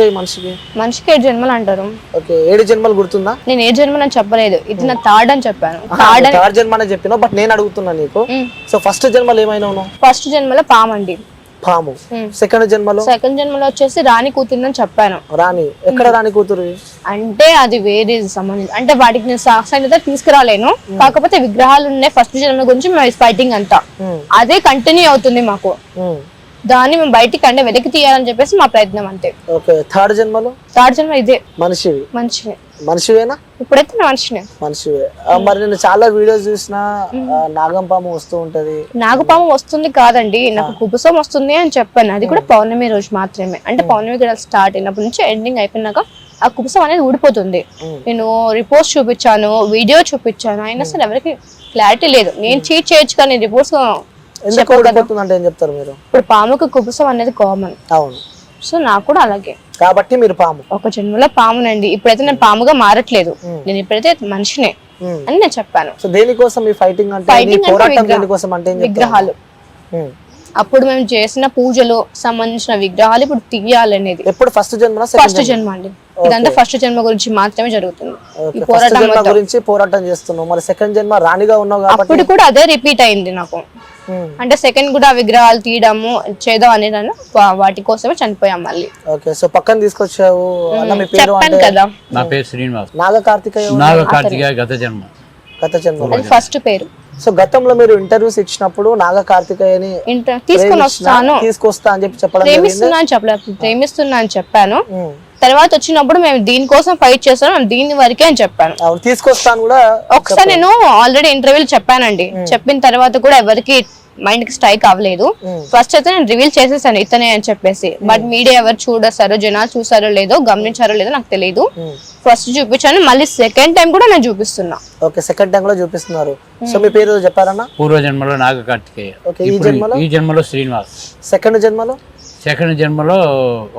మనిషికి 7 జన్మలు అంటారు. ఓకే 7 జన్మలు గుర్తుందా? నేను ఏ జన్మ అని చెప్పలేదు, ఇది నా థర్డ్ అని చెప్పాను. థర్డ్ జన్మ అని చెప్పినా, బట్ నేను అడుగుతున్నా నీకు. సో ఫస్ట్ జన్మలో ఏమైనావు? ఫస్ట్ జన్మలో పామండి. పాము. సెకండ్ జన్మలో వచ్చేసి రాణి కూతురు చెప్పాను. రాణి ఎక్కడ? రాణి కూతురు అంటే అది వేరే సంబంధించి, అంటే వాటికి నేను సాక్ష్యాన్ని తీసుకురాలేను. కాకపోతే విగ్రహాలు ఉన్నాయి. ఫస్ట్ జన్మ గురించి మేము ఫైటింగ్ అంతా అదే కంటిన్యూ అవుతుంది మాకు. దాన్ని మేము బయటికి అంటే వెలికి తీయాలని చెప్పేసి మా ప్రయత్నం అంతే. ఓకే థర్డ్ జన్మ ఇదే మనిషివేనా? ఇప్పుడైతే మనిషివే. మరి నేను చాలా వీడియోస్ చూసినా నాగం పాము వస్తూ ఉంటది. నాగపాము వస్తుంది కాదండి, నాకు కుబుసం వస్తుంది అని చెప్పాను. అది కూడా పౌర్ణమి రోజు మాత్రమే. అంటే పౌర్ణమి గడలు స్టార్ట్ అయినప్పటి నుంచి ఎండింగ్ అయిపోయినాక ఆ కుబుసం అనేది ఊడిపోతుంది. నేను రిపోర్ట్స్ చూపించాను, వీడియో చూపించాను, అయినా సరే ఎవరికి క్లారిటీ లేదు. నేను చీట్ చేయొచ్చు కానీ రిపోర్ట్స్ అంటే ఏం చెప్తారు మీరు? ఇప్పుడు పాముకు కుబుసం అనేది కామన్. అవును. సో నాకు కూడా అలాగే, కాబట్టి మీరు పాము. ఒక జన్మలో పామునండి. ఇప్పుడైతే నేను పాముగా మారట్లేదు, నేను ఇప్పుడైతే మనిషినే అని నేను చెప్పాను. సో దేనికోసం ఈ ఫైటింగ్ అంటే విగ్రహాలు. అప్పుడు మేము చేసిన పూజలు సంబంధించిన విగ్రహాలు ఇప్పుడు తీయాలనేది. ఎప్పుడు? ఫస్ట్ జన్మ అండి. ఇదంతా ఫస్ట్ జన్మ గురించి మాత్రమే జరుగుతుంది. ఈ పోరాటం గురించి పోరాటం చేస్తున్నావు. మరి సెకండ్ జన్మ రాణిగా ఉన్నావు కాబట్టి అప్పుడు కూడా అదే రిపీట్ అయింది నాకు. అంటే సెకండ్ కూడా విగ్రహాలు తీయడము చేద్దాం అనేది వాటి కోసమే చనిపోయాం మళ్ళీ. ఓకే సో పక్కన తీసుకొచ్చావు. చెప్పాను కదా, నా పేరు శ్రీనివాస్. నాగకార్తికేయ గత జన్మ. ఫస్ట్ పేరు. సో గతంలో మీరు ఇంటర్వ్యూస్ ఇచ్చినప్పుడు నాగకార్తికేయని తీసుకొస్తా అని చెప్పి చెప్పడం, ప్రేమిస్తున్నా అని చెప్పాను. తర్వాత వచ్చినప్పుడు మేము దీనికోసం ఫైట్ చేస్తాం, దీని వరకే అని చెప్పాను. తీసుకొస్తాను కూడా ఒకసారి నేను ఆల్రెడీ ఇంటర్వ్యూలు చెప్పానండి. చెప్పిన తర్వాత కూడా ఎవరికి మైండ్ కి స్ట్రైక్ అవ్వలేదు. ఫస్ట్ అయితే నేను రివీల్ చేసేసాను ఇతనే అని చెప్పేసి. బట్ మీడియా ఎవరు చూడసారో, జనాలు చూసారో లేదో, గమనించారో లేదో నాకు తెలియదు. ఫస్ట్ చూపించాను, మళ్ళీ సెకండ్ టైం కూడా నేను చూపిస్తున్నా. ఓకే సెకండ్ టైం కూడా చూపిస్తున్నారు. సో మీ పేరు చెప్పారన్నా? పూర్వజన్మలో నాగకార్తికేయ. ఓకే ఈ జన్మలో శ్రీనివాస్. సెకండ్ జన్మలో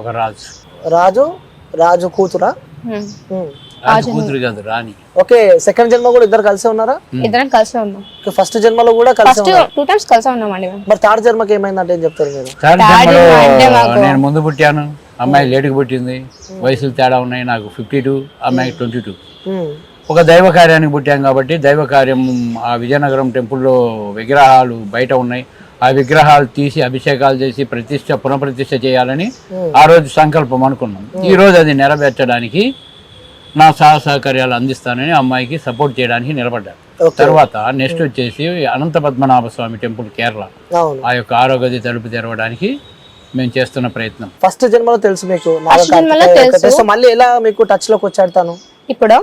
ఒక రాజు కూతురా? కూతురు కాదు, రాణి. ఓకే సెకండ్ జన్మ కూడా ఇద్దరు కలిసే ఉన్నారా? ఇద్దరం కలిసే ఉన్నాం. ఫస్ట్ జన్మలో కూడా కలిసి 2 టైమ్స్ కలిసే ఉన్నామండి. మరి థర్డ్ జన్మకి ఏమైందంటే ఏం చెప్తారు మీరు? థర్డ్ జన్మలో నేను ముందు పుట్టాను, అమ్మాయి లేటుకు పుట్టింది, వయసులు తేడా ఉన్నాయి. నాకు 52, అమ్మాయికి 22. ఒక దైవ కార్యానికి పుట్టాం కాబట్టి దైవ కార్యం ఆ విజయనగరం టెంపుల్లో విగ్రహాలు బయట ఉన్నాయి. ఆ విగ్రహాలు తీసి అభిషేకాలు చేసి పునఃప్రతిష్ఠ చేయాలని ఆ రోజు సంకల్పం అనుకున్నాం. ఈ రోజు అది నెరవేర్చడానికి నా సహకార్యాలు అందిస్తానని అమ్మాయికి సపోర్ట్ చేయడానికి నిలబడ్డాను. తర్వాత నెక్స్ట్ వచ్చేసి అనంత పద్మనాభ స్వామి టెంపుల్ కేరళ, ఆ యొక్క ఆరోగ్య తలుపు తెరవడానికి మేము చేస్తున్న ప్రయత్నం. ఫస్ట్ జన్మలో తెలుసు మీకు, మళ్ళీ ఎలా మీకు టచ్ లోకి వచ్చాడు తను? ఇప్పుడు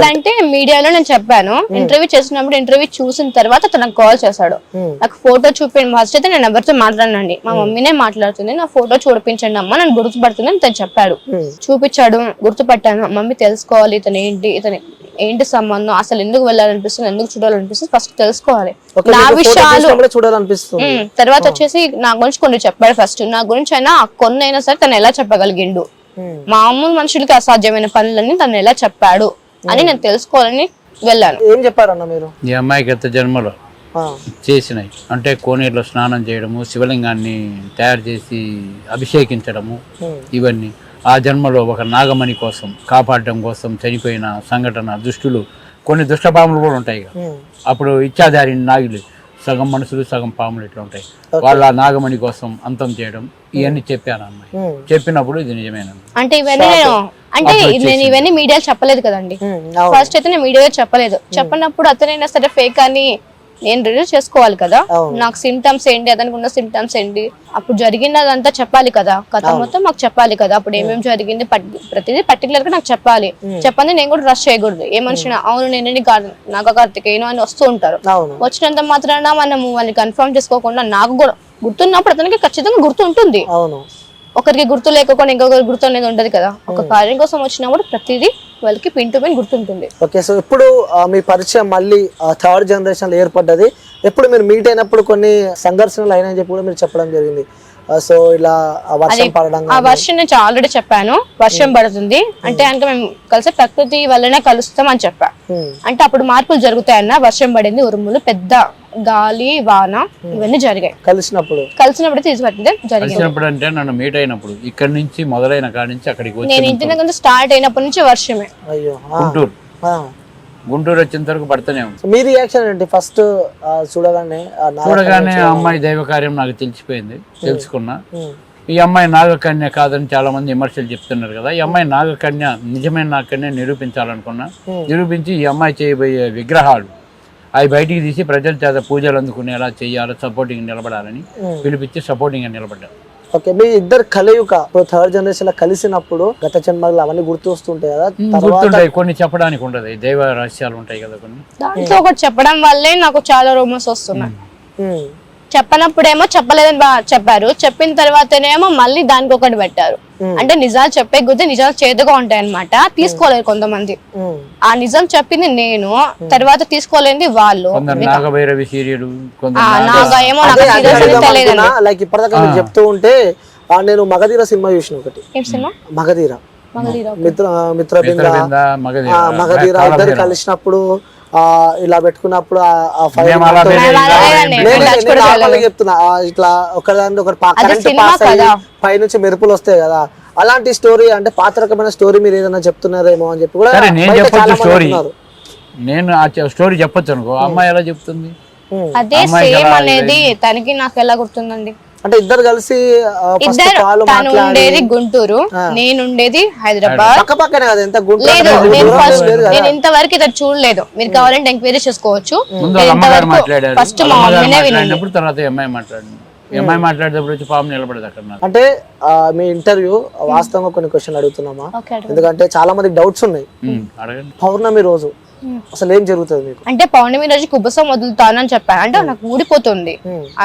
అంటే మీడియాలో నేను చెప్పాను. ఇంటర్వ్యూ చేసినప్పుడు ఇంటర్వ్యూ చూసిన తర్వాత తనకు కాల్ చేశాడు. నాకు ఫోటో చూపించండి. ఫస్ట్ అయితే నేను ఎవరితో మాట్లాడినండి, మా మమ్మీనే మాట్లాడుతుంది. నా ఫోటో చూపించండి అమ్మ, నన్ను గుర్తుపడుతుంది అని తను చెప్పాడు. చూపించాడు, గుర్తుపట్టాను. మమ్మీ తెలుసుకోవాలి ఇతను ఏంటి సంబంధం, అసలు ఎందుకు వెళ్ళాలనిపిస్తుంది, ఎందుకు చూడాలనిపిస్తుంది, ఫస్ట్ తెలుసుకోవాలి నా విషయాలు చూడాలనిపిస్తుంది. తర్వాత వచ్చేసి నా గురించి కొన్ని చెప్పాడు. ఫస్ట్ నా గురించి అయినా కొన్ని అయినా సరే తను ఎలా చెప్పగలిగిండు, మామూలు మనుషులకి అసాధ్యమైన పనులన్నీ తను ఎలా చెప్పాడు అని నేను తెలుసుకోవాలని వెళ్ళాను. ఏం చెప్పారన్న మీరు? ఈ అమ్మాయి గత జన్మలో చేసినాయి అంటే కోనేరులో స్నానం చేయడము, శివలింగాన్ని తయారు చేసి అభిషేకించడము, ఇవన్నీ ఆ జన్మలో ఒక నాగమణి కోసం కాపాడటం కోసం చనిపోయిన సంఘటన, దుష్టులు, కొన్ని దుష్టపాములు కూడా ఉంటాయి. అప్పుడు ఇచ్చాదారి నాగులు, సగం మనుషులు సగం పాములు ఇట్లా ఉంటాయి. వాళ్ళ నాగమణి కోసం అంతం చేయడం, ఇవన్నీ చెప్పాను అమ్మాయి. చెప్పినప్పుడు ఇది నిజమేనా అంటే నేను ఇవన్నీ మీడియాలో చెప్పలేదు కదండి. ఫస్ట్ అయితే నేను మీడియాలో చెప్పనప్పుడు అతనైనా సరే ఫేక్ అని నేను రిలీజ్ చేసుకోవాలి కదా. నాకు సిమ్టమ్స్ ఏంటి, అతనికి ఉన్న సిమ్టమ్స్ ఏంటి, అప్పుడు జరిగిందంతా చెప్పాలి కదా, కథ మొత్తం మాకు చెప్పాలి కదా. అప్పుడు ఏమేమి జరిగింది ప్రతిదీ పర్టికులర్ గా నాకు చెప్పాలి. చెప్పండి నేను కూడా రష్ చేయకూడదు. ఏ మనిషి అవును నేను నాగకార్తికేయను అని వస్తూ ఉంటారు. వచ్చినంత మాత్రాన మనము వాళ్ళని కన్ఫర్మ్ చేసుకోకుండా నాకు కూడా గుర్తున్నప్పుడు అతనికి ఖచ్చితంగా గుర్తు ఉంటుంది. ఒకరికి గుర్తు లేకపోతే ఇంకొకరికి గుర్తు అనేది ఉండదు కదా. ఒక కార్యం కోసం వచ్చినప్పుడు ప్రతిదీ వాళ్ళకి పిన్ టు పిన్ గుర్తుంటుంది. ఓకే సో ఇప్పుడు మీ పరిచయం మళ్ళీ థర్డ్ జనరేషన్ లో ఏర్పడ్డది. ఎప్పుడు మీరు మీట్ అయినప్పుడు కొన్ని సంఘర్షణలు అయినాయని చెప్పి కూడా మీరు చెప్పడం జరిగింది. సో ఇలా వర్షం పడడం, ఆ వర్షం నేను ఆల్రెడీ చెప్పాను. వర్షం పడుతుంది అంటే కనుక మేము కలిసి ప్రకృతి వల్లనే కలుస్తాం అని చెప్పా. అంటే అప్పుడు మార్పులు జరుగుతాయన్న. వర్షం పడింది, ఉరుములు, పెద్ద గాలి వాన ఇవన్నీ జరిగాయి. కలిసినప్పుడు తీసుకెళ్తే జరిగాయి. కలిసినప్పుడు అంటే నన్ను మీట్ అయినప్పుడు ఇక్కడ నుంచి మొదలైన కాడి నుంచి అక్కడికి వచ్చి నేను ఇంటి దగ్గర స్టార్ట్ అయినప్పటి నుంచి వర్షమే. గుంటూరు వచ్చేంత వరకు పడుతూనే ఉంది. మీ రియాక్షన్ ఏంటి ఫస్ట్ చూడగానే? అమ్మాయి దైవ కార్యం నాకు తెలిసిపోయింది, తెలుసుకున్నా. ఈ అమ్మాయి నాగకన్య కాదని చాలా మంది విమర్శలు చెప్తున్నారు కదా. ఈ అమ్మాయి నాగకన్య, నిజమైన నాగకన్య నిరూపించాలనుకున్నా. నిరూపించి ఈ అమ్మాయి చేయబోయే విగ్రహాలు అవి బయటికి తీసి ప్రజల చేత పూజలు అందుకునేలా చేయాలి, సపోర్టింగ్ నిలబడాలని పిలిపించి సపోర్టింగ్ నిలబడ్డారు. ఓకే, మీ ఇద్దరు కలయిక థర్డ్ జనరేషన్ లో కలిసినప్పుడు గత జన్మలు అవన్నీ గుర్తు వస్తుంటాయి కదా? గుర్తుంటాయి, కొన్ని చెప్పడానికి ఉండదు, దైవ రహస్యాలు ఉంటాయి కదా కొన్ని. దాంట్లో ఒకటి చెప్పడం వల్లే నాకు చాలా రూమర్స్ వస్తున్నాయి. చెప్పనప్పుడేమో చెప్పలేదని చెప్పారు, చెప్పిన తర్వాతనేమో మళ్ళీ దానికి ఒకటి పెట్టారు. అంటే నిజాలు చెప్పే కొద్దీ నిజాలు చేదుగా ఉంటాయి అన్నమాట. తీసుకోలేరు కొంతమంది. ఆ నిజం చెప్పింది నేను, తర్వాత తీసుకోలేంది వాళ్ళు. లైక్ ఇప్పటిదాకా చెప్తూ ఉంటే నేను మగధీర సినిమా చూసిన ఒకటి. మగధీర మిత్రబింద మగధీర ఇద్దరు కలిసినప్పుడు ఇలా పెట్టుకున్నప్పుడు చెప్తున్నా, ఇట్లా ఒకదాని ఒకటి పైనుంచి మెరుపులు వస్తాయి కదా, అలాంటి స్టోరీ అంటే పాత రకమైన స్టోరీ మీరు ఏదైనా చెప్తున్నారేమో అని చెప్పి కూడా నేను ఆ స్టోరీ చెప్పొచ్చు అనుకో. అమ్మాయి ఎలా చెప్తుంది? అదే సేమ్ అనేది తనకి నాకు ఎలా గుర్తుందండి. అంటే ఇద్దరు కలిసి తను ఉండేది గుంటూరు, నేను ఉండేది హైదరాబాద్. నేను ఇంతవరకు ఇద్దరు చూడలేదు, మీరు కావాలంటే ఎంక్వైరీ చేసుకోవచ్చు. ఫస్ట్ మా మమ్మీనే వినండి. అంటే మీ ఇంటర్వ్యూ వాస్తవంగా కొన్ని క్వశ్చన్ అడుగుతున్నామా, ఎందుకంటే చాలా మందికి డౌట్స్ ఉన్నాయి. పౌర్ణమి రోజు అసలు ఏం జరుగుతుంది మీకు? అంటే పౌర్ణమి రోజు కుబుసం వదులుతానని చెప్పాను. అంటే నాకు ఊడిపోతుంది,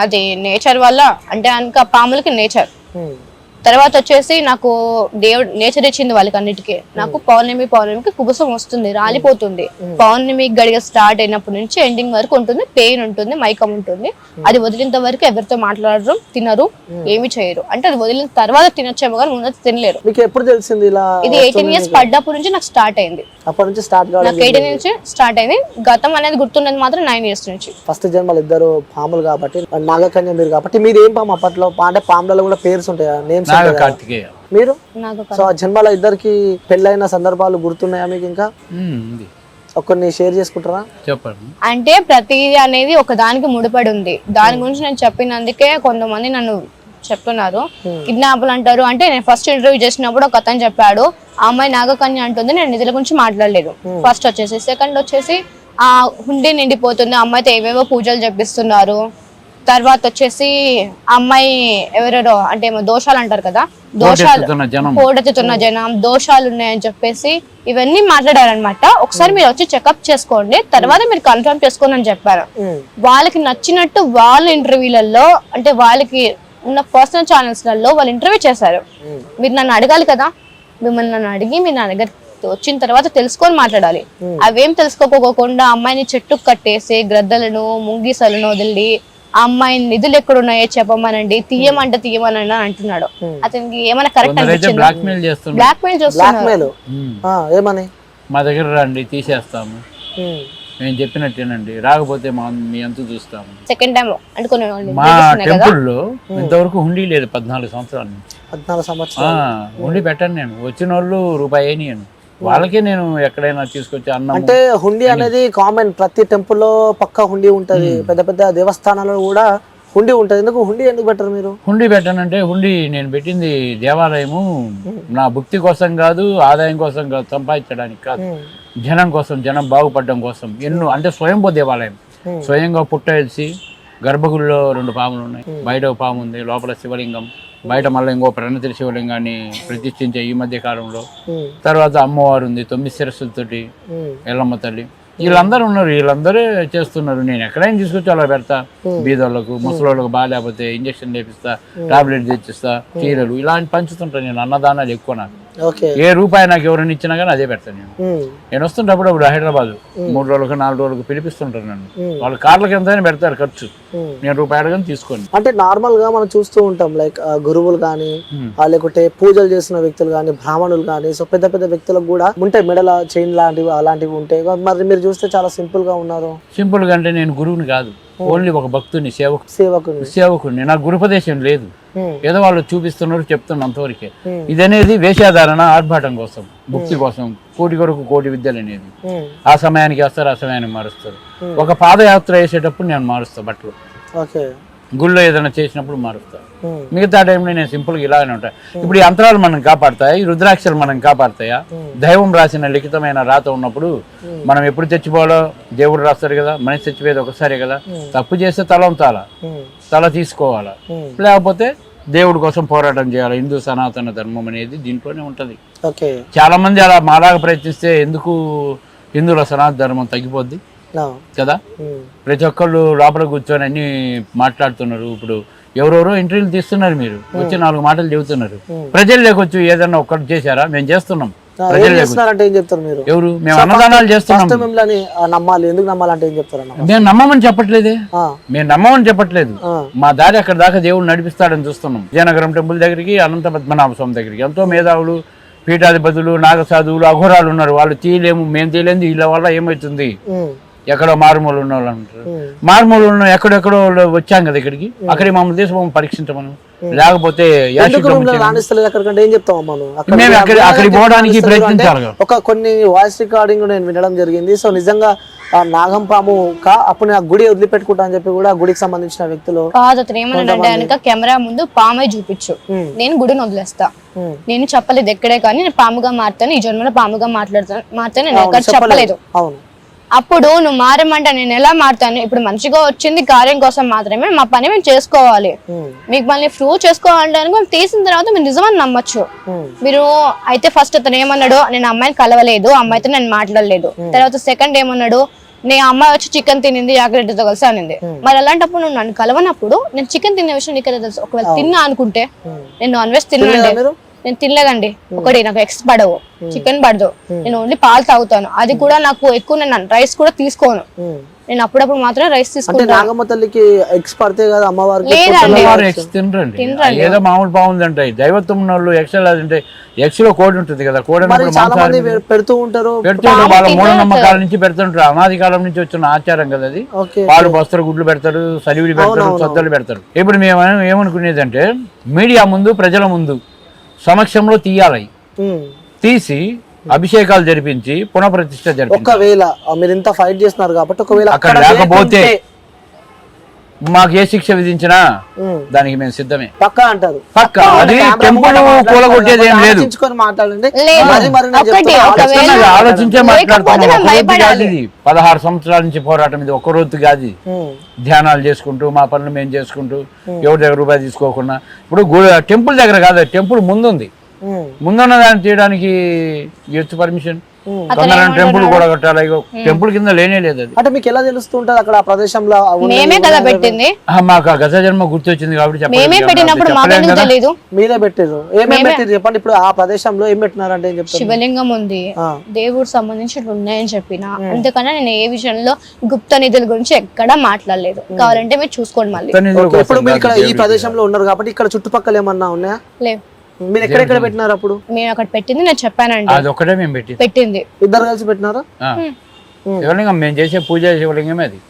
అది నేచర్ వల్ల. అంటే ఇంకా పాములకి నేచర్. తర్వాత వచ్చేసి నాకు దేవుడు నేచర్ ఇచ్చింది వాళ్ళకి అన్నిటికీ. నాకు పౌర్ణమికి కుబుసం వస్తుంది, రాలిపోతుంది. పౌర్ణమి గడిగ స్టార్ట్ అయినప్పటి నుంచి ఎండింగ్ వరకు ఉంటుంది, పెయిన్ ఉంటుంది, మైకం ఉంటుంది. అది వదిలినంత వరకు ఎవరితో మాట్లాడరు, తినరు, ఏమి చేయరు. అంటే అది వదిలిన తర్వాత తినొచ్చేమో కానీ ముందు తినలేరు. మీకు ఎప్పుడు తెలిసింది ఇలా? ఇది 18 years పడ్డప్పటి నుంచి నాకు స్టార్ట్ అయింది. అప్పటి నుంచి స్టార్ట్ కావాలి. నాకు 18 నుంచి స్టార్ట్ అయింది. గతం అనేది గుర్తున్నది మాత్రం 9 years నుంచి. ఫస్ట్ జన్మలు ఇద్దరు పాములు కాబట్టి, నాగకన్య మీరు కాబట్టి. మీరు ఏం పాము అప్పట్లో? అంటే పాములలో కూడా పేర్స్ ఉంటాయా, నేమ్స్? మీరు సో ఆ జన్మల ఇద్దరికి పెళ్ళైన సందర్భాలు గుర్తున్నాయా మీకు? ఇంకా కొన్ని షేర్ చేసుకుంటారా? చెప్పండి. అంటే ప్రతిదీ అనేది ఒక దానికి ముడిపడి ఉంది. దాని గురించి నేను చెప్పినందుకే కొంతమంది నన్ను చెప్తున్నారు కిడ్నాప్లు అంటారు. అంటే నేను ఫస్ట్ ఇంటర్వ్యూ చేసినప్పుడు ఒక అతను చెప్పాడు, ఆ అమ్మాయి నాగకన్య అంటుంది, నేను నిధుల గురించి మాట్లాడలేదు. ఫస్ట్ వచ్చేసి. సెకండ్ వచ్చేసి ఆ హుండీ నిండిపోతుంది, అమ్మాయితో ఏవేవో పూజలు చెప్పిస్తున్నారు. తర్వాత వచ్చేసి అమ్మాయి ఎవరెవరో అంటే ఏమో దోషాలు అంటారు కదా, దోషాలు పోటెత్తుతున్న జనం, దోషాలు ఉన్నాయని చెప్పేసి ఇవన్నీ మాట్లాడారనమాట. ఒకసారి మీరు వచ్చి చెకప్ చేసుకోండి, తర్వాత మీరు కన్ఫర్మ్ చేసుకోండి అని చెప్పారు. వాళ్ళకి నచ్చినట్టు వాళ్ళ ఇంటర్వ్యూలలో, అంటే వాళ్ళకి ఉన్న పర్సనల్ ఛానల్స్లలో వాళ్ళు ఇంటర్వ్యూ చేశారు. మీరు నన్ను అడగాలి కదా, మిమ్మల్ని నన్ను అడిగి మీరు నా దగ్గర వచ్చిన తర్వాత తెలుసుకొని మాట్లాడాలి. అవేం తెలుసుకోకపోకుండా అమ్మాయిని చెట్టుకు కట్టేసి గ్రద్దలను ముంగీసలను వదిలి ఆ అమ్మాయి నిధులు ఎక్కడున్నాయో చెప్పమనండి, తీయమని అంటున్నాడు. అతనికి ఏమైనా కరెక్ట్ అనిపించింది? బ్లాక్మెయిల్ చేస్తున్నారు. ఏమని? మా దగ్గర రండి తీసేస్తాము, మేము చెప్పినట్టేనండి, రాకపోతే మీ అంత చూస్తాము. సెకండ్ టైం అంటే మా టెంపుల్లో ఇంతవరకు హుండీ లేదు 14 సంవత్సరాల నుంచి. 14 సంవత్సరాలు హుండీ పెట్టాను నేను. వచ్చిన వాళ్ళు రూపాయి నేను వాళ్ళకే నేను ఎక్కడైనా తీసుకొచ్చి అన్నం. అంటే హుండీ అనేది కామన్, ప్రతి టెంపుల్లో పక్కా హుండీ ఉంటది, పెద్ద పెద్ద దేవస్థానాల్లో కూడా హుండీ ఉంటది. ఎందుకు హుండీ ఎందుకు పెట్టరు మీరు? హుండీ పెట్టానంటే హుండీ నేను పెట్టింది దేవాలయము నా భక్తి కోసం కాదు, ఆదాయం కోసం కాదు, సంపాదించడానికి కాదు, జనం కోసం, జనం బాగుపడడం కోసం. ఎన్నో అంటే స్వయంభూ దేవాలయం, స్వయంగా పుట్టేసి గర్భగుడిలో 2 పాములు ఉన్నాయి, బయట ఒక పాము ఉంది, లోపల శివలింగం, బయట మళ్ళీ ఇంకో ప్రణతిరి శివలింగాన్ని ప్రతిష్ఠించే ఈ మధ్య కాలంలో. తర్వాత అమ్మవారు ఉంది 9 శిరస్సులతోటి, ఎల్లమ్మ తల్లి. వీళ్ళందరూ ఉన్నారు, వీళ్ళందరే చేస్తున్నారు. నేను ఎక్కడైనా తీసుకొచ్చి అలా పెడతా. బీదోళ్ళకు, ముసలోళ్ళకు బాగాలేకపోతే ఇంజక్షన్ లేపిస్తా, టాబ్లెట్ తెచ్చిస్తా, చీరలు ఇలాంటి పంచుతుంటా నేను. అన్నదానాలు ఎక్కువ నాకు. ఓకే ఏ రూపాయి నాకు ఎవరైనా ఇచ్చినా కానీ అదే పెడతాను నేను వస్తుంటప్పుడు అప్పుడు హైదరాబాద్ 3 రోజులకు 4 రోజులకు పిలిపిస్తుంటారు నన్ను. వాళ్ళు కార్లకి ఎంతైనా పెడతారు ఖర్చు, నేను రూపాయి అడగని తీసుకోండి. అంటే నార్మల్ గా మనం చూస్తూ ఉంటాం లైక్ గురువులు కానీ లేకుంటే పూజలు చేసిన వ్యక్తులు కానీ బ్రాహ్మణులు కానీ సో పెద్ద పెద్ద వ్యక్తులకు కూడా ఉంటాయి మెడల చైన్ లాంటివి అలాంటివి ఉంటాయి. మరి మీరు చూస్తే చాలా సింపుల్ గా ఉన్నారు. సింపుల్ గా అంటే నేను గురువుని కాదు, ఓన్లీ ఒక భక్తుని సేవకుని. నాకు గురుపదేశం లేదు, ఏదో వాళ్ళు చూపిస్తున్నారు చెప్తున్నారు అంతవరకే. ఇది అనేది వేషాధారణ, ఆర్భాటం కోసం, భక్తి కోసం, కోటి కొరకు కోటి విద్యలు అనేది. ఆ సమయానికి వస్తారు, ఆ సమయానికి మారుస్తారు. ఒక పాదయాత్ర వేసేటప్పుడు నేను మారుస్తా బట్టలు, గుళ్ళో ఏదైనా చేసినప్పుడు మారుస్తా. మిగతా టైంలో నేను సింపుల్ గా ఇలానే ఉంటాయి. ఇప్పుడు ఈ యంత్రాలు మనం కాపాడతాయా, ఈ రుద్రాక్షలు మనం కాపాడతాయా? దైవం రాసిన లిఖితమైన రాత ఉన్నప్పుడు మనం ఎప్పుడు చచ్చిపోవాలో దేవుడు రాస్తాడు కదా, మనిషి చచ్చిపోయేది ఒకసారి కదా. తప్పు చేస్తే తల తీసుకోవాలా, లేకపోతే దేవుడి కోసం పోరాటం చేయాలి. హిందూ సనాతన ధర్మం అనేది దీంట్లోనే ఉంటది. చాలా మంది అలా మాలాగా ప్రయత్నిస్తే ఎందుకు హిందువుల సనాతన ధర్మం తగ్గిపోద్ది కదా. ప్రతి ఒక్కళ్ళు లోపల కూర్చొని అన్ని మాట్లాడుతున్నారు. ఇప్పుడు ఎవరెవరో ఇంటర్వ్యూలు తీస్తున్నారు, మీరు వచ్చి 4 మాటలు చెబుతున్నారు. ప్రజలు లేకొచ్చు ఏదన్నా ఒక్కటి చేశారా? మేము చేస్తున్నాం. ఎవరు? మేము అన్నదానాలు చేస్తున్నాం. మేము నమ్మమని చెప్పట్లేదే, మేము నమ్మమని చెప్పట్లేదు. మా దారి అక్కడ దాకా దేవుడు నడిపిస్తాడని చూస్తున్నాం. విజయనగరం టెంపుల్ దగ్గరికి, అనంత పద్మనాభ స్వామి దగ్గరికి ఎంతో మేధావులు, పీఠాధిపతులు, నాగసాధువులు, అఘోరాలు ఉన్నారు. వాళ్ళు తీయలేము, మేము తీయలేదు. వీళ్ళ వల్ల ఏమవుతుంది? ఎక్కడో మారుమూలు ఉన్న వాళ్ళు అంటారు. మారుమూలు ఉన్న ఎక్కడెక్కడో వచ్చాం కదా ఇక్కడికి, అక్కడికి మమ్మల్ని తీసి మమ్మల్ని పరీక్షించమను. లేకపోతే మేము అక్కడికి పోవడానికి ప్రయత్నించాలి. ఒక కొన్ని వాయిస్ రికార్డింగ్ నేను వినడం జరిగింది. సో నిజంగా నాగం పాము అప్పుడు నేను గుడి వదిలిపెట్టుకుంటా అని చెప్పి కూడా గుడికి సంబంధించిన వ్యక్తులు కాదు. అతను ఏమన్నాడంటే కెమెరా ముందు పామే చూపించు, నేను గుడిని వదిలేస్తా. నేను చెప్పలేదు ఎక్కడే కానీ నేను పాముగా మారుతాను, ఈ జన్మలో పాముగా మారుతాను నేను ఎక్కడ చెప్పలేదు. అవును. అప్పుడు నువ్వు మారమంటే నేను ఎలా మారుతాను? ఇప్పుడు మంచిగా వచ్చింది కార్యం కోసం మాత్రమే, మా పని మేము చేసుకోవాలి. మీకు మళ్ళీ ప్రూవ్ చేసుకోవాలంటే మేము తీసిన తర్వాత మీరు నిజమని నమ్మచ్చు. మీరు అయితే ఫస్ట్ అతను ఏమన్నాడు, నేను అమ్మాయిని కలవలేదు, అమ్మాయితో నేను మాట్లాడలేదు. తర్వాత సెకండ్ ఏమన్నాడు, నేను అమ్మాయి వచ్చి చికెన్ తినింది జాగ్రత్తతో కలిసి అనింది. మరి అలాంటప్పుడు నువ్వు నన్ను కలవనప్పుడు నేను చికెన్ తినే విషయం నీకు తెలుసు. ఒకవేళ తిన్నా అనుకుంటే, నేను నాన్ వెజ్ తిన్నాను, నేను తినలేదండి. ఒకటి నాకు ఎగ్స్ పడవు, చికెన్ పడదు, నేను ఓన్లీ పాలు తాగుతాను. అది కూడా నాకు ఎక్కువ, నేను రైస్ కూడా తీసుకోను. నేను అప్పుడప్పుడు మాత్రం రైస్ తీసుకుంటాను. నాగమ్మ తల్లికి ఎగ్స్ పడితే కదా అమ్మవారికి ఏదో మామూలు బాగుందంటే దైవత్వం వాళ్ళు ఎగ్స్ తింటాయి. ఎగ్స్ లో కోడి ఉంటుంది కదా, కోడి పెడుతూ ఉంటారు. వాళ్ళ మూఢనమ్మకాల నుంచి పెడుతుంటారు. అనాది కాలం నుంచి వచ్చిన ఆచారం కదా అది. పాలు పోస్తారు, గుడ్లు పెడతారు, సలివిడి పెడతారు, సొద్దలు పెడతారు. ఇప్పుడు మేము ఏమనుకునేది అంటే మీడియా ముందు, ప్రజల ముందు సమక్షంలో తీయాలి. తీసి అభిషేకాలు జరిపించి పునఃప్రతిష్ఠ జరిపి, ఒకవేళ మీరు ఇంత ఫైట్ చేస్తున్నారు కాబట్టి ఒకవేళ అక్కడ లేకపోతే మాకు ఏ శిక్ష విధించినా దానికి మేము సిద్ధమే. పక్కా అంటారు. పక్కా. అది టెంపుల్ కూలగొట్టేది ఏం లేదు. ఆలోచించే మాట్లాడుతున్నాం. ఇది 16 సంవత్సరాల నుంచి పోరాటం. ఇది ఒక్క రోజు కాదు. ధ్యానాలు చేసుకుంటూ మా పనులు మేము చేసుకుంటూ ఎవరి దగ్గర రూపాయి తీసుకోకుండా. ఇప్పుడు టెంపుల్ దగ్గర కాదు, టెంపుల్ ముందుంది. ముందున్న దాన్ని తీయడానికి ఇవ్వచ్చు పర్మిషన్. టెంపుల్ కూడా కట్టాలి, టెంపుల్ కింద లేనే లేదు. అంటే మీకు ఎలా తెలుస్తుంటది అక్కడ ఆ ప్రదేశంలో? మేమే కదా పెట్టింది. మాకు గత జన్మ గుర్తొచ్చింది కాబట్టి మేమే పెట్టినప్పుడు మాకు తెలియదు. మీరే పెట్టారు. ఏమేమి పెట్టారు చెప్పండి. ఇప్పుడు ఆ ప్రదేశంలో ఏం పెట్టినారంటే ఏం చెప్తారు? శివలింగం ఉంది, దేవుడు సంబంధించి ఉన్నాయని చెప్పిన. అందుకనే నేను ఏ విషయంలో గుప్త నిధుల గురించి ఎక్కడా మాట్లాడలేదు. కావాలంటే మీరు చూసుకోండి మళ్ళీ. ఇప్పుడు మీరు ఇక్కడ ఈ ప్రదేశంలో ఉన్నారు కాబట్టి ఇక్కడ చుట్టుపక్కల ఏమన్నా ఉన్నాయా? లేవు. మీరు ఎక్కడెక్కడ పెట్టినారు? అప్పుడు మేము అక్కడ పెట్టింది నేను చెప్పానండి. అది ఒకటే మేము పెట్టింది. ఇద్దరు కలిసి పెట్టినారా? శివలింగం మేము చేసే పూజ శివలింగమే అది.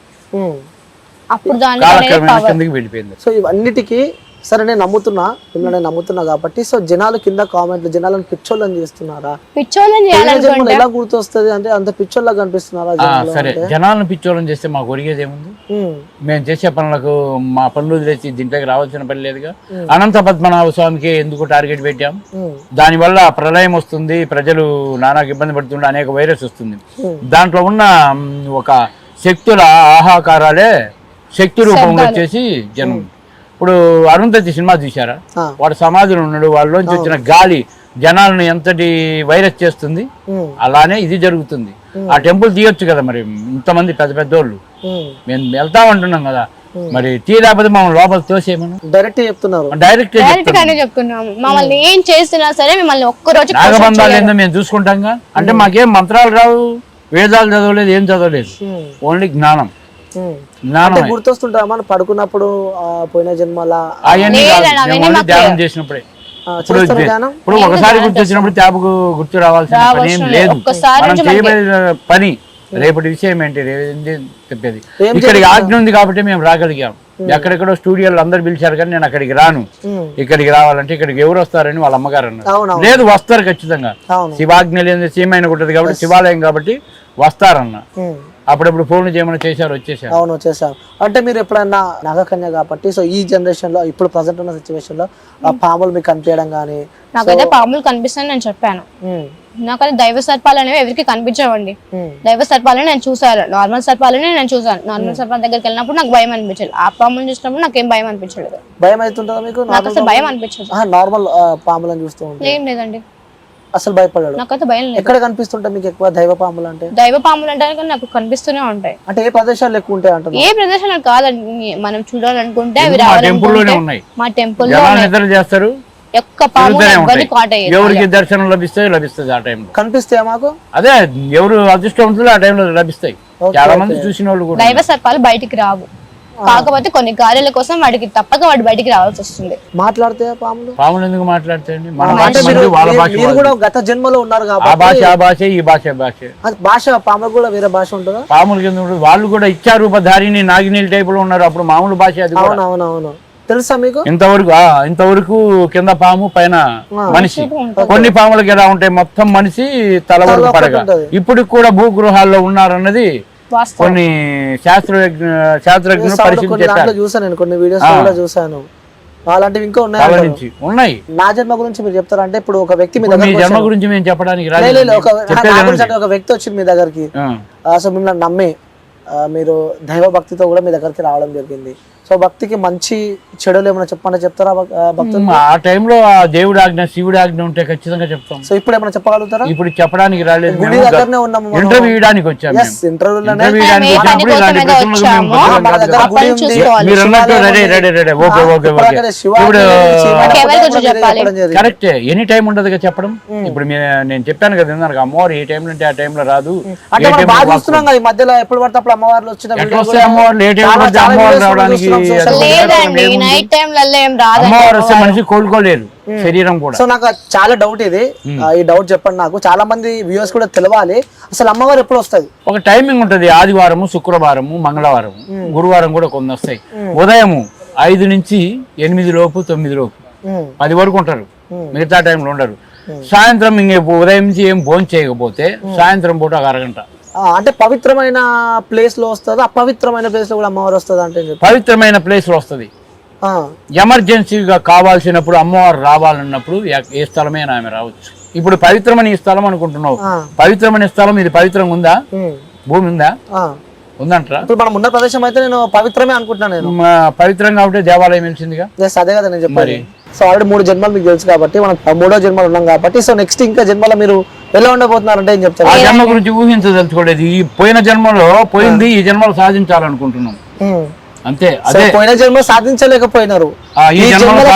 అప్పుడు దానికి వెళ్ళిపోయింది. సో ఇవన్నిటికీ సరే నేను నమ్ముతున్నా కాబట్టి సో జనాలు కింద కామెంట్లు జనాలను పిచ్చోళ్ళని చేస్తున్నారా? ఎలా గుర్తొస్తుంది అంటే అంత పిచ్చోళ్ళ కనిపిస్తున్నారా? సరే, జనాలను పిచ్చోళ్ళని చేస్తే మాకు ఒరిగేది ఏముంది? మేము చేసే పనులకు మా పనులు వదిలేసి దీంట్లోకి రావాల్సిన పని లేదుగా. అనంత పద్మనాభ స్వామికి ఎందుకు టార్గెట్ పెట్టాం? దానివల్ల ప్రళయం వస్తుంది, ప్రజలు నానాకు ఇబ్బంది పడుతుండే, అనేక వైరస్ వస్తుంది. దాంట్లో ఉన్న ఒక శక్తుల ఆహాకారాలే శక్తి రూపంలో వచ్చేసి జనం. ఇప్పుడు అరుంధతి సినిమా చూసారా? వాడు సమాధిలో ఉన్నాడు, వాళ్ళలోంచి వచ్చిన గాలి జనాలను ఎంతటి వైరస్ చేస్తుంది. అలానే ఇది జరుగుతుంది. ఆ టెంపుల్ తీయొచ్చు కదా మరి, ఇంతమంది పెద్ద పెద్దోళ్ళు. మేము వెళ్తామంటున్నాం కదా, మరి టీ లేకపోతే మనం లోపల తోసేయమను డైరెక్ట్ చెప్తున్నారు. డైరెక్ట్ డైరెక్ట్ గానే చెప్తున్నాము. మమ్మల్ని ఏం చేసినా సరే మిమ్మల్ని ఒక్కరోజు నాగబంధాలు ఏందో మేము చూసుకుంటాంగా. అంటే మాకేం మంత్రాలు రావు, వేదాలు చదవలేదు, ఏం చదవలేదు, ఓన్లీ జ్ఞానం. జ్ఞానం గుర్తొస్తుంటా మనం పడుకున్నప్పుడు పోయిన జన్మల అవన్నీ ధ్యానం చేసినప్పుడే. ఇప్పుడు ఒకసారి గుర్తొచ్చినప్పుడు ట్యాబ్కు గుర్తు రావాల్సిన పని ఏం లేదు. మనం చేయబడిన పని రేపటి విషయం ఏంటి చెప్పేది. ఇక్కడికి ఆజ్ఞ ఉంది కాబట్టి మేము రాగలిగాం. ఎక్కడెక్కడో స్టూడియోలు అందరు పిలిచారు కానీ నేను అక్కడికి రాను. ఇక్కడికి రావాలంటే ఇక్కడికి ఎవరు వస్తారని వాళ్ళ అమ్మగారు అన్నారు. లేదు, వస్తారు ఖచ్చితంగా. శివాజ్ఞ లేదు, సీమైన ఉంటుంది కాబట్టి శివాలయం కాబట్టి వస్తారన్న. అప్పుడప్పుడు ఫోన్లు చేయమని చేశారు, వచ్చేసారు. అవును, వచ్చేసారు. అంటే మీరు ఎప్పుడన్నా నాగకన్య కాబట్టి సో ఈ జనరేషన్ లో ఇప్పుడు ప్రజెంట్ ఉన్న సిచ్యువేషన్ లో పాములు మీకు కనిపించడం కానీ? నాకైతే పాములు కనిపిస్తాయని నేను చెప్పాను. నాకైతే దైవ సర్పాలు అనేవి ఎవరికి కనిపించవండి. దైవ సర్పాలని నేను చూసాను, నార్మల్ సర్పాలని నేను చూసాను. నార్మల్ సర్పాల దగ్గరికి వెళ్ళినప్పుడు నాకు భయం అనిపించలేదు. ఆ పాములను చూసినప్పుడు నాకేం భయం అనిపించలేదు. భయం అవుతుంటుందా మీకు? నాకు అసలు భయం అనిపించదు. నార్మల్ పాములను చూస్తూ ఏం లేదండి, అసలు భయపడదు. నాకైతే భయం లేదు. ఎక్కడ కనిపిస్తుంటాయి మీకు ఎక్కువ దైవ పాములు అంటే? దైవ పాములు అంటే నాకు కనిపిస్తూనే ఉంటాయి. అంటే ఏ ప్రదేశాలు ఎక్కువ ఉంటాయి అంటే? ఏ ప్రదేశాలు కాదండి, మనం చూడాలనుకుంటే అవి మా టెంపుల్ చేస్తారు. ఒక్క పాము ఎవరికి కాట్ అయ్యేది, ఎవరికి దర్శనం లభిస్తుంది ఆ టైంలో. కనిపిస్తాయా మాకు? అదే ఎవరు అదృష్టవంతులు ఆ టైంలో లభిస్తాయి. చాలా మంది చూసిన వాళ్ళు కూడా. దైవ సర్పాలు బయటికి రావు, కాకపోతే కొన్ని కార్యాల కోసం వాడికి తప్పక వాడు బయటికి రావాల్సి వస్తుంది. మాట్లాడితే పాములు పాములు ఎందుకు మాట్లాడతాయండి? మీరు కూడా గత జన్మలో ఉన్నారు కాబట్టి ఆ భాష ఆ భాష ఈ భాష భాష భాష పాములు కూడా వేరే భాష ఉంటుందా? పాములు కింద వాళ్ళు కూడా ఇచ్చారూపధారిని నాగినీళ్ళ టైప్ లో ఉన్నారు. అప్పుడు మామూలు భాష అది. అవునవునవును, తెలుసా మీకు? ఇంతవరకు కింద పాము పైన మనిషి. కొన్ని పాములకి ఎలా ఉంటాయి, మొత్తం మనిషి తల వరకు పడగా. ఇప్పుడు కూడా భూగృహాల్లో ఉన్నారన్నది కొన్ని శాస్త్రజ్ఞులు పరిశీలించారు. చూసాను నేను కొన్ని వీడియోస్ కూడా చూసాను. అలాంటివి ఇంకా ఉన్నాయి. నా జన్మ గురించి మీరు చెప్తారా? అంటే ఇప్పుడు ఒక వ్యక్తి మీ జన్మ గురించి మేము చెప్పడానికి ఒక వ్యక్తి వచ్చింది మీ దగ్గరికి, సో మిమ్మల్ని నమ్మి మీరు దైవ భక్తితో కూడా మీ దగ్గరికి రావడం జరిగింది. సో భక్తికి మంచి చెడులు ఏమైనా చెప్పండి, చెప్తారా భక్తులు? ఆ టైంలో ఆ దేవుడి ఆజ్ఞ శివుడి ఆజ్ఞ ఉంటే ఖచ్చితంగా చెప్తాం. సో ఇప్పుడు ఏమైనా చెప్పగలుగుతారా? ఇప్పుడు చెప్పడానికి రాలేదు, గుడి దగ్గరనే ఉన్నాము, ఇంటర్వ్యూ ఇవ్వడానికి వచ్చాము. కరెక్టే, ఎనీ టైం ఉండదు చెప్పడం. ఇప్పుడు నేను చెప్పాను కదా ఇందాక, అమ్మవారు ఏ టైంలో అంటే ఆ టైంలో రాదు. ఈ మధ్యలో ఎప్పుడు పడితే అప్పుడు అమ్మవార్లు వచ్చిన అమ్మవారు ఏ టైం పడితే అమ్మవారు రావడానికి మనిషి కోలుకోలేదు శరీరం కూడా. సో నాకు చాలా డౌట్ ఇది, ఈ డౌట్ చెప్పండి నాకు. చాలా మంది వ్యూవర్స్ కూడా తెలవాలి, అసలు అమ్మవారు ఎప్పుడు వస్తుంది? ఒక టైమింగ్ ఉంటది. ఆదివారము, శుక్రవారము, మంగళవారం, గురువారం కూడా కొన్ని వస్తాయి. ఉదయం 5 నుంచి 8 లోపు, 9 లోపు, 10 వరకు ఉంటారు. మిగతా టైంలో ఉండరు. సాయంత్రం ఉదయం నుంచి ఏం భోజనం చేయకపోతే సాయంత్రం పూట ఒక అరగంట. అంటే పవిత్రమైన ప్లేస్ లో వస్తుంది, అపవిత్రమైన ప్లేస్ లో కూడా అమ్మవారు వస్తుంది? అంటే పవిత్రమైన ప్లేస్ లో వస్తుంది. ఎమర్జెన్సీగా కావాల్సినప్పుడు అమ్మవారు రావాలన్నప్పుడు ఏ స్థలమైనా ఆమె రావచ్చు. ఇప్పుడు పవిత్రమైన ఈ స్థలం అనుకుంటున్నావు, పవిత్రమైన స్థలం ఇది పవిత్రంగా ఉందా? భూమి ఉందా? ఉందంటారా? ఇప్పుడు మనం ఉన్న ప్రదేశం అయితే నేను పవిత్రమే అనుకుంటున్నాను. నేను పవిత్రంగా ఉంటే దేవాలయం వెలిసిందిగా. అదే కదా నేను చెప్పాలి. సో ఆల్రెడీ 3 జన్మలు మీకు తెలుసు కాబట్టి, మనం 3వ జన్మలు ఉన్నాం కాబట్టి, సో నెక్స్ట్ ఇంకా జన్మలో మీరు ఎలా ఉండబోతున్నారంటే ఏం చెప్తారు? ఆ జన్మ గురించి ఊహించదలుచుకోలేదు. ఈ పోయిన జన్మలో పోయింది, ఈ జన్మలో సాధించాలనుకుంటున్నాం అంతే. అదే పోయిన జన్మ సాధించలేకపోయినారు, ఈ జన్మలో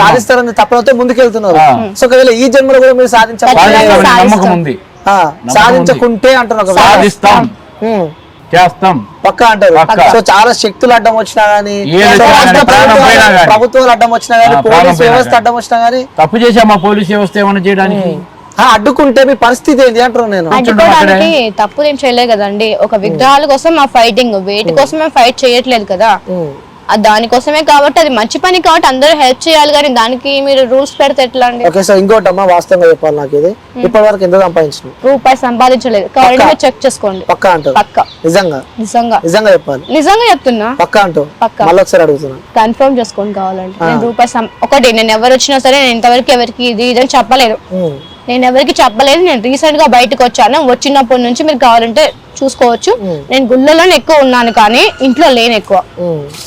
సాధిస్తారని తప్పనతో ముందుకెళ్తున్నారు. సో ఒకవేళ ఈ జన్మలో కూడా మీరు సాధించాలి నమ్మకం ఉంది. సాధించకుంటే అంటున్నారు సాధిస్తాం, చేస్తాం పక్కా అంటారు. సో చాలా శక్తులు అడ్డం వచ్చినా గానీ, ప్రభుత్వాలు అడ్డం వచ్చినా గానీ, పోలీస్ వ్యవస్థ అడ్డం వచ్చినా గానీ, తప్పు చేసామా పోలీస్ వ్యవస్థ ఏమైనా చేయడానికి? అడ్డుకుంటే మీ పరిస్థితి ఏంటి అంటారు? నేను అడ్డుకోవడానికి తప్పులు ఏం చేయలేదు కదండి. ఒక విగ్రహాల కోసం మా ఫైటింగ్, వేటి కోసం మేము ఫైట్ చేయట్లేదు కదా, దానికోసమే. కాబట్టి అది మంచి పని కాబట్టి అందరూ హెల్ప్ చేయాలి, కానీ దానికి మీరు రూల్స్ పెడితే ఎట్లా అండి? ఓకే, సో ఇంకోటమ్మా, వాస్తవంగా చెప్పాలి నాకు, ఇది ఇప్పటి వరకు ఎంత సంపాదించిన? రూపాయి సంపాదించలేదు. కాబట్టి మీరు చెక్ చేసుకోండి. పక్కా అంటారు? పక్కా. నిజంగా నిజంగా నిజంగా చెప్పాలి? నిజంగా చెప్తున్నా. పక్కా అంటూ పక్కా. మళ్ళీ ఒకసారి అడుగుతున్నా, కన్ఫర్మ్ చేసుకోండి కావాలంటే. నేను రూపాయి ఒకటి, నేను ఎవరు వచ్చినా సరే నేను ఇంతవరకు ఎవరికి ఇది ఇదని చెప్పలేదు. నేను ఎవరికి చెప్పలేదు. నేను రీసెంట్ గా బయటకు వచ్చాను, వచ్చినప్పటి నుంచి మీరు కావాలంటే చూసుకోవచ్చు. నేను గుళ్ళలోనే ఎక్కువ ఉన్నాను కానీ ఇంట్లో లేను ఎక్కువ.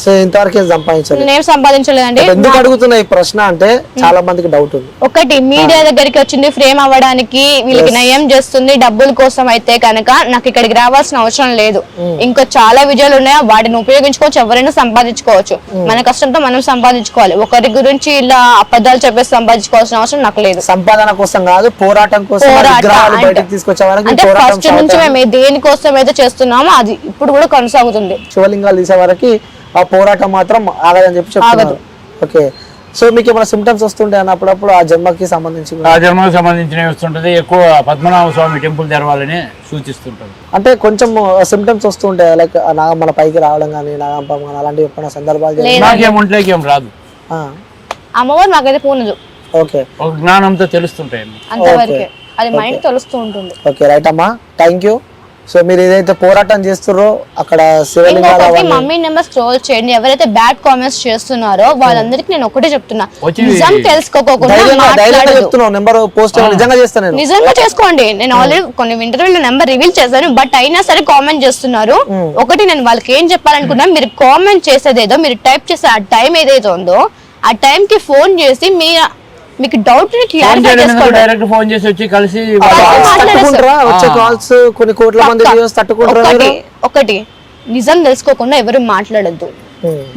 సో ఇంతవరకు ఏం సంపాదించలేదు? నేను సంపాదించలేదండి. ఎందుకు అడుగుతున్నా ఈ ప్రశ్న అంటే చాలా మందికి డౌట్ ఉంది. ఒకటి మీడియా దగ్గరికి వచ్చింది ఫ్రేమ్ అవ్వడానికి, వీళ్ళకి నయం చేస్తుంది డబ్బుల కోసం అయితే కనుక నాకు ఇక్కడికి రావాల్సిన అవసరం లేదు. ఇంకా చాలా విజయాలు ఉన్నాయి, వాటిని ఉపయోగించుకోవచ్చు, ఎవరైనా సంపాదించుకోవచ్చు. మన కష్టంతో మనం సంపాదించుకోవాలి. ఒకరి గురించి ఇలా అబద్ధాలు చెప్పేసి సంపాదించుకోవాల్సిన అవసరం నాకు లేదు. సంపాదన కోసం కాదు, పోరాటం కోసం విగ్రహాలు బయటకు తీసుకొచ్చే వరకు అంటే ఫస్ట్ నుంచి మేము దేనికోసం అయితే చేస్తున్నామో అది ఇప్పుడు కూడా కొనసాగుతుంది. శివలింగాలు తీసే వరకు ఆ పోరాటం మాత్రం ఆగదని చెప్పి చెప్తున్నారు. ఓకే, సో మీకు ఏమైనా సిమ్టమ్స్ వస్తుంటాయి అన్నప్పుడు ఆ జన్మకి సంబంధించి? ఆ జన్మకు సంబంధించినవి వస్తుంటది. ఎక్కువ పద్మనాభ స్వామి టెంపుల్ తెరవాలని సూచిస్తుంటది. అంటే కొంచెం సిమ్టమ్స్ వస్తుంటాయి, లైక్ నాగమ్మల పైకి రావడం కానీ నాగంపం కానీ అలాంటివి ఎప్పుడైనా సందర్భాలు? నాకేం రాదు. అమ్మవారు నాకైతే పూనదు. ఓకే, ఒక జ్ఞానంతో తెలుస్తుంటాయి అంతవరకే, అది మైండ్ తెలుస్తూ ఉంటుంది. ఓకే, రైట్ అమ్మా, థ్యాంక్ యూ. సో మీరు ఏదైతే పోరాటం చేస్తున్నారో అక్కడ శివలింగాల మమ్మీ నెంబర్ స్క్రోల్ చేయండి. ఎవరైతే బ్యాడ్ కామెంట్స్ చేస్తున్నారో వాళ్ళందరికీ నేను ఒకటే చెప్తున్నా, నిజం తెలుసుకోకుండా నెంబర్ పోస్ట్ నిజంగా చేసుకోండి. నేను ఆల్రెడీ కొన్ని ఇంటర్వ్యూలో నెంబర్ రివీల్ చేశాను, బట్ అయినా సరే కామెంట్ చేస్తున్నారు. ఒకటి నేను వాళ్ళకి ఏం చెప్పాలనుకున్నా, మీరు కామెంట్ చేసేదేదో, మీరు టైప్ చేసే ఆ టైం ఏదైతే ఉందో ఆ టైం కి ఫోన్ చేసి మీకు డౌట్ డైరెక్ట్ ఫోన్ చేసి వచ్చి కలిసి వచ్చే కాల్స్ కొన్ని కోట్ల మంది తట్టుకుంటారు. ఒకటి నిజం తెలుసుకోకుండా ఎవరు మాట్లాడద్దు.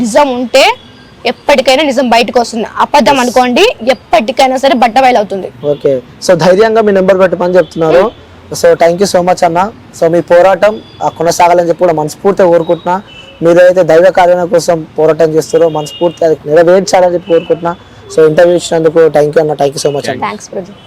నిజం ఉంటే ఎప్పటికైనా నిజం బయటకు వస్తుంది. అబద్ధం అనుకోండి ఎప్పటికైనా సరే బట్ట బయలు అవుతుంది. ఓకే, సో ధైర్యంగా మీ నెంబర్ పెట్టమని చెప్తున్నారు. So thank you so much అన్న. సో మీ పోరాటం కొనసాగాలని చెప్పి కూడా మనస్ఫూర్తిగా కోరుకుంటున్నా. మీరు ఏదైతే దైవ కార్యాల కోసం పోరాటం చేస్తారో మనస్ఫూర్తిగా అది నెరవేర్చాలని చెప్పి కోరుకుంటున్నా. సో ఇంటర్వ్యూ ఇచ్చినందుకు థ్యాంక్ యూ అన్న. థ్యాంక్ యూ సో మచ్ అన్న. Thanks brother.